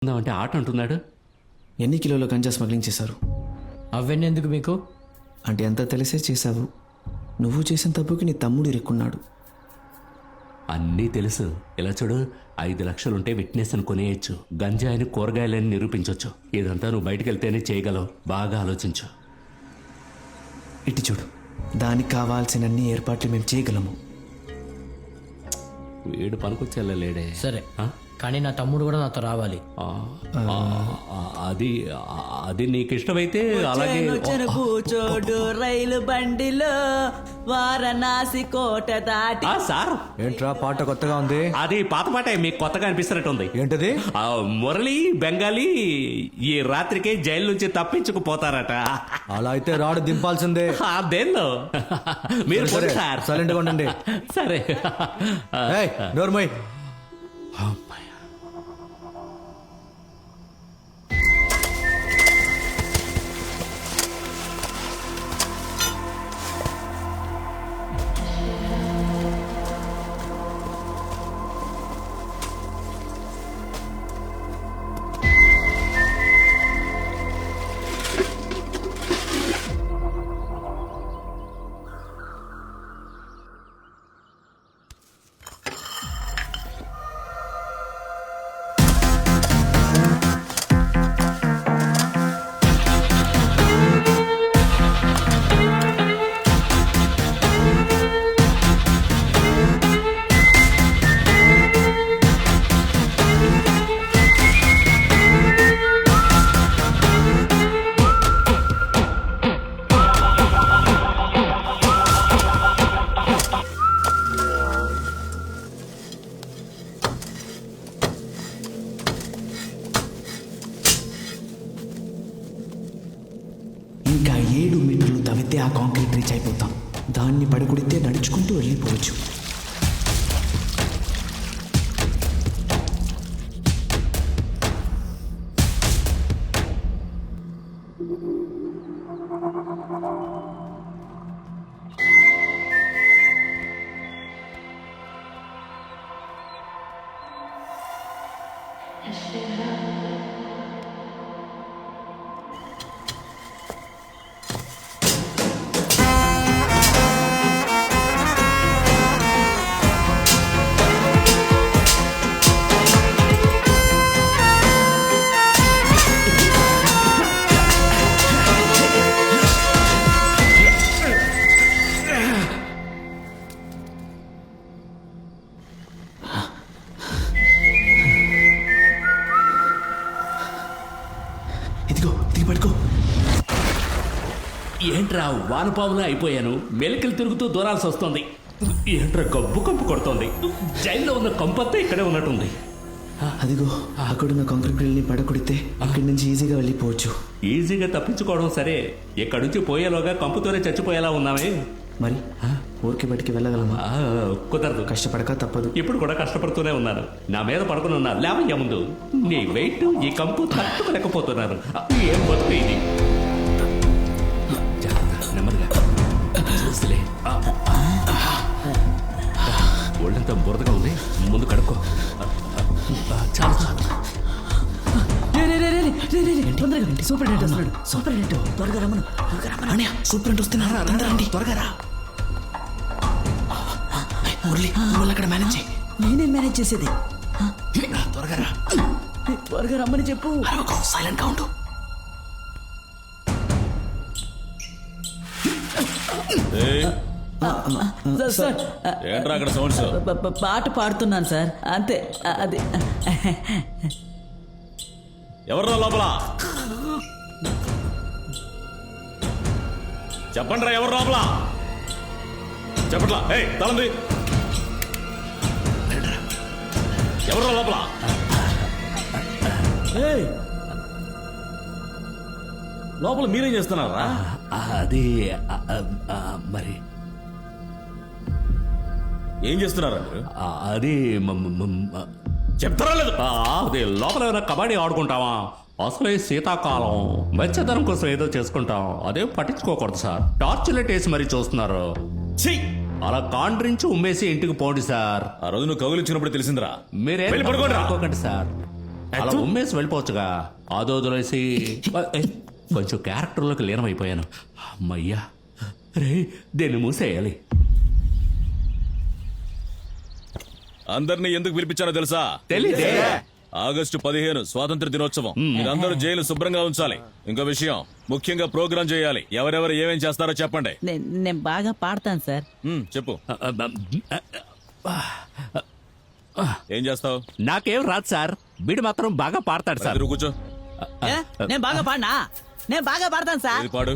అంటే ఆట అంటున్నాడు. ఎన్ని కిలోల గంజా స్మగ్లింగ్ చేశారు? అవన్నీ ఎందుకు మీకు? అంటే అంతా తెలిసే చేశావు. నువ్వు చేసిన తప్పుకి నీ తమ్ముడు ఇరుక్కున్నాడు. అన్నీ తెలుసు. ఇలా చూడు, 5 లక్షలుంటే విట్నెస్ అని కొనేయచ్చు, గంజాయిని కూరగాయలని నిరూపించవచ్చు. ఇదంతా నువ్వు బయటకు వెళ్తేనే చేయగలవు. బాగా ఆలోచించు. ఇటు చూడు, దానికి కావాల్సినన్ని ఏర్పాట్లు మేము చేయగలము. వీడు పనికొచ్చేళ్ళలేడే. సరే, కానీ నా తమ్ముడు కూడా నాతో రావాలి. అది నీకు ఇష్టమైతే అలాగే. కూచోడు రైలు బండిలో వారణాసి కోట దాటి. సార్, ఏంట్రా పాట కొత్తగా ఉంది? అది పాత పాటే, మీకు కొత్తగా అనిపిస్తున్నట్టుంది. ఏంటది? మురళి బెంగాలీ ఈ రాత్రికే జైలు నుంచి తప్పించుకుపోతారట. అలా అయితే రాడు దింపాల్సిందే. దేనిలో మీరు సరే, సార్ సైలెంట్ గా ఉండండి. సరే. నోర్మై. ఇంకా 7 మీటర్లు తవ్వితే ఆ కాంక్రీట్ రీచ్ అయిపోతాం. దాన్ని పడగొడితే నడుచుకుంటూ వెళ్ళిపోవచ్చు. ఇదిగో దిగి పడుకో. ఏంట్రా వానపాములా అయిపోయాను. మెలికలు తిరుగుతూ దూరాల్సి వస్తుంది. ఏంట్రా గబ్బు కంపు కొడుతోంది. జైల్లో ఉన్న కంపంతా ఇక్కడే ఉన్నట్టుంది. అదిగో అక్కడున్న కాంక్రీట్ బిల్ని పడగొడితే అక్కడి నుంచి ఈజీగా వెళ్ళిపోవచ్చు. ఈజీగా తప్పించుకోవడం సరే, ఇక్కడి నుంచి పోయేలోగా కంపుతోనే చచ్చిపోయేలా ఉన్నామే. మరి ఊరికి బయటికి వెళ్ళగలమా? కుదరదు. కష్టపడక తప్పదు. ఇప్పుడు కూడా కష్టపడుతూనే ఉన్నాను. నా మీద పడుకుని ఉన్నా లేవయ్యా ముందు. నీ వెయిట్ ఈ కంపు తట్టుకోలేకపోతున్నారు. ఏం బతుకు ఇది. జాగ్రత్త, నెమ్మదిగా చూస్తులే. ఒళ్ళంతా బురదగా ఉంది, ముందు కడుక్కో. చాలు చాలు. సూపరింటెండెంట్ వస్తున్నాడు. సూపరింటెండెంట్ త్వరగా రమ్మను. అన్నయ్య సూపరింటెండెంట్ వస్తున్నారా? అందరూ రండి, త్వరగా రా. మురళి, నువ్వు అక్కడ మేనేజ్ చేయి. నేనేం మేనేజ్ చేసేది? త్వరగా రా. త్వరగా రమ్మని చెప్పు. సైలెంట్ గా ఉండు. సార్, ఏంట్రా అక్కడ సౌండ్స్? పాట పాడుతున్నాను సార్, అంతే. అది ఎవర్రా లోపల? చెప్పండి రా, ఎవరు లోపల? చెప్పట్లా? తలంది. ఎవర్రా లోపల? లోపల మీరేం చేస్తున్నారా? అది మరి ఏం చేస్తున్నారా మీరు? అది చెప్తారా లేదు? అది లోపల ఏమైనా కబడ్డీ ఆడుకుంటావా? అసలే శీతాకాలం, వెచ్చదనం కోసం ఏదో చేసుకుంటాం. అదేం పట్టించుకోకూడదు సార్. టార్చ్ లైట్ వేసి మరీ చూస్తున్నారు. అలా కాండ్రించి ఉమ్మేసి ఇంటికి పోండి సార్. ఆ రోజు నువ్వు కౌలు ఇచ్చినప్పుడు తెలిసిందిరా. మీరేం వెళ్ళి పడుకోండి రా. అనుకోకండి సార్. అలా ఉమ్మేసి వెళ్ళిపోవచ్చుగా అదో వదిలేసి కొంచెం క్యారెక్టర్లోకి లీనమైపోయాను. అమ్మయ్యా రే దీన్ని మూసేయాలి. అందరినీ ఎందుకు పిలిపించానో తెలుసా? తెలీదే. ఆగస్టు 15 స్వాతంత్ర దినోత్సవం. మీరందరూ జైలు శుభ్రంగా ఉంచాలి. ఇంకో విషయం, ముఖ్యంగా ప్రోగ్రాం చేయాలి. ఎవరెవరు ఏమేం చేస్తారో చెప్పండి. నేను బాగా పాడతాను సార్. చెప్పు. ఏం చేస్తావు? నాకేం రాదు సార్, వీడు మాత్రం బాగా పాడతాడు సార్. ఎదురు కూర్చో. నేను బాగా పాడినా? నేను బాగా పాడతాను సార్. ఏది పాడు.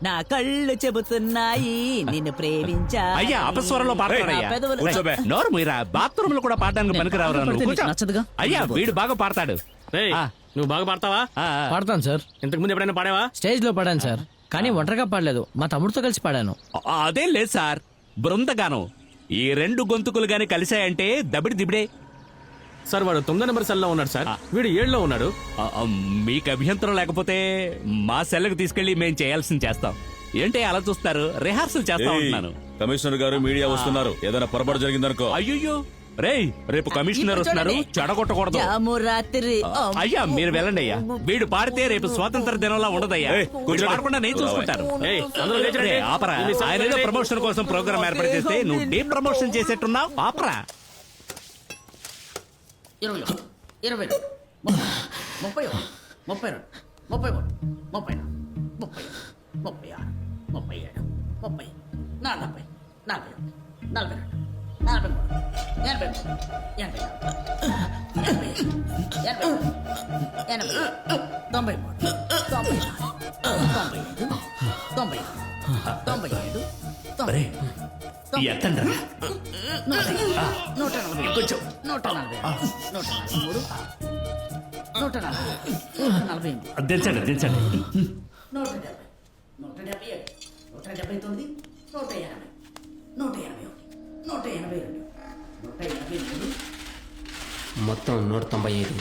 నా కళ్ళు చెబుతున్నాయి నిన్ను ప్రేమించా. అయ్యా అపస్వరంలో పాడతాడయ్యా. కూర్చోబే. నోరు మీరా, బాత్రూమ్ లో కూడా పాడడానికి పనికిరావురా నువ్వు. కూర్చో. నచ్చదుగా. అయ్యా వీడు బాగా పాడతాడు. రేయ్, ఆ. నువ్వు బాగా పాడతావా? పాడతాను సార్. ఇంతకు ముందు ఎప్పుడైనా పాడావా? స్టేజ్ లో పాడాను సార్, కానీ ఒంటరిగా పాడలేదు, మా తమ్ముడితో కలిసి పాడాను. అదేం లేదు సార్, బృందగానం. ఈ రెండు గొంతుకులు గాని కలిశాయంటే దబిడి దిబిడే. సార్ వాడు 9 నెంబర్ సెల్ లో ఉన్నాడు సార్, వీడు 7లో ఉన్నాడు. మీకు అభ్యంతరం లేకపోతే మా సెల్లకు తీసుకెళ్లి మేము చేయాల్సింది చేస్తాం. ఏంటి అలా చూస్తారు? రిహార్సల్ చేస్తా ఏయ్, ఉంటున్నాను. కమిషనర్ గారు మీడియా వస్తున్నారు. ఏదైనా పొరపాటు జరిగిందనుకో. అయ్యో రేయ్, రేపు కమిషనర్ వస్తున్నారు, చెడగొట్టకూడదు. జాము రాత్రి అయ్యా మీరు వెళ్ళండి అయ్యా. వీడు పాడితే రేపు స్వాతంత్ర దినంలా ఉండదయ్యా. ఏయ్, వీడు కూర్చోండి. పాడకుండా నేను చూసుకుంటాను. ఏయ్, అందరూ లేచండి. రేయ్, ఆపరా. ఆయన ఏదో ప్రమోషన్ కోసం ప్రోగ్రామ్ ఏర్పాటు చేస్తే నువ్వు డీ ప్రమోషన్ చేసేట్టున్నావు. ఆపరా. 20, 22, 30, 31, 32, 33, 34, 35, 36, 37, 40, 40, 41, 42, 43, 44, 95, 97, ఎత్తండి రా. 140, కొంచెం 143, 140, దించండి దించండి. 170, 177, 179, 180, 181, 182, 183. మొత్తం 195.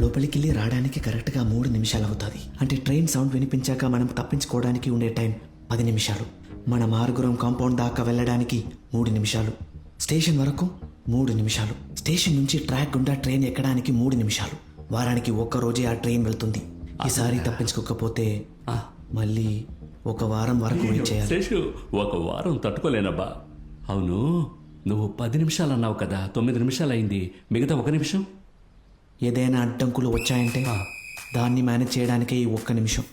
లోపలికి వెళ్ళి రావడానికి కరెక్ట్గా 3 నిమిషాలు అవుతుంది. అంటే ట్రైన్ సౌండ్ వినిపించాక మనం తప్పించుకోవడానికి ఉండే టైం 10 నిమిషాలు. మన ఆరుగురం కాంపౌండ్ దాకా వెళ్ళడానికి 3 నిమిషాలు. స్టేషన్ వరకు 3 నిమిషాలు. స్టేషన్ నుంచి ట్రాక్ గుండా ట్రైన్ ఎక్కడానికి 3 నిమిషాలు. వారానికి 1 రోజే ఆ ట్రైన్ వెళ్తుంది. ఈసారి తప్పించుకోకపోతే మళ్ళీ 1 వారం వరకు వెయిట్ చేయాలి. శేషు, 1 వారం తట్టుకోలేనబ్బా. అవును, నువ్వు 10 నిమిషాలు అన్నావు కదా, 9 నిమిషాలు అయింది. మిగతా 1 నిమిషం. ఏదైనా అడ్డంకులు వచ్చాయంటే దాన్ని మేనేజ్ చేయడానికే ఈ 1 నిమిషం.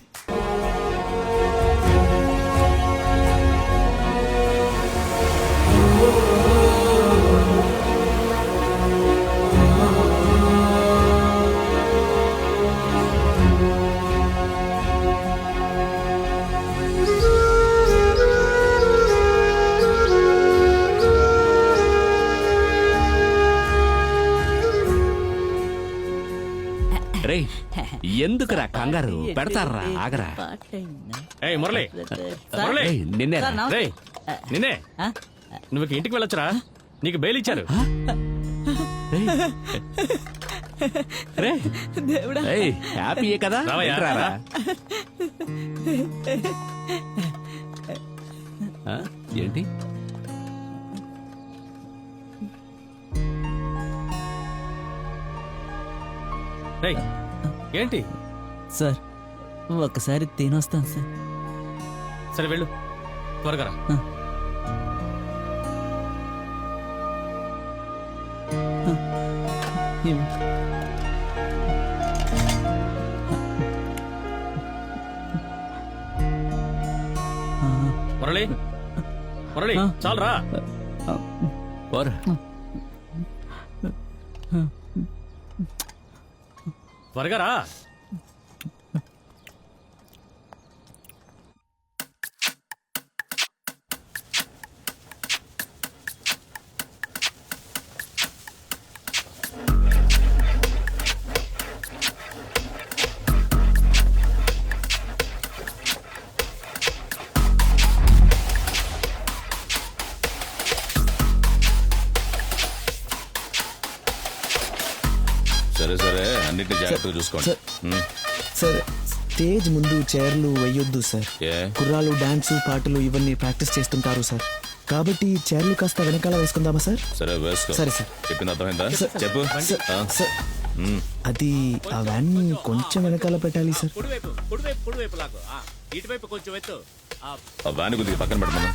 రే ఎందుకురా కంగారు, పెడతారా, ఆగరా. ఏయ్ మురళి, మురళి, ఏయ్, నిన్నే రా. రేయ్, నిన్నే. నువ్వు ఇక ఇంటికి వెళ్ళొచ్చురా, నీకు బెయిల్ ఇచ్చారు. రే ఏయ్, హ్యాపీయే కదా. రావయ్యా. రారా. ఆ, ఏంటి రేయ్, ఏంటి? సార్ ఒకసారి తినొస్తాను సార్. సరే వెళ్ళు, త్వరగా రా. మురళి, మురళి, చాలరా. పోరా. త్వరగా రా. సరే సరే, అన్నిటిని జాగ్రత్తగా చూసుకోండి. సార్ స్టేజ్ ముందు చైర్లు వేయొద్దు సార్. ఏ? కుర్రాలు డాన్స్ పాటలు ఇవన్నీ ప్రాక్టీస్ చేస్తుంటారు సార్. కాబట్టి చైర్లు కాస్త వెనకాల వేసుకుందామా సార్? సరే వేసుకో. సరే, సార్. చెప్పింది అర్థమైందా? చెప్పు. సార్, అది ఆ వ్యాన్ కొంచెం వెనకాల పెట్టాలి సార్. కుడివైపు లాగు ఇటువైపు కొంచెం ఎత్తు ఆ వ్యాన్ కొద్దిగా పక్కన పెట్టమన్నా.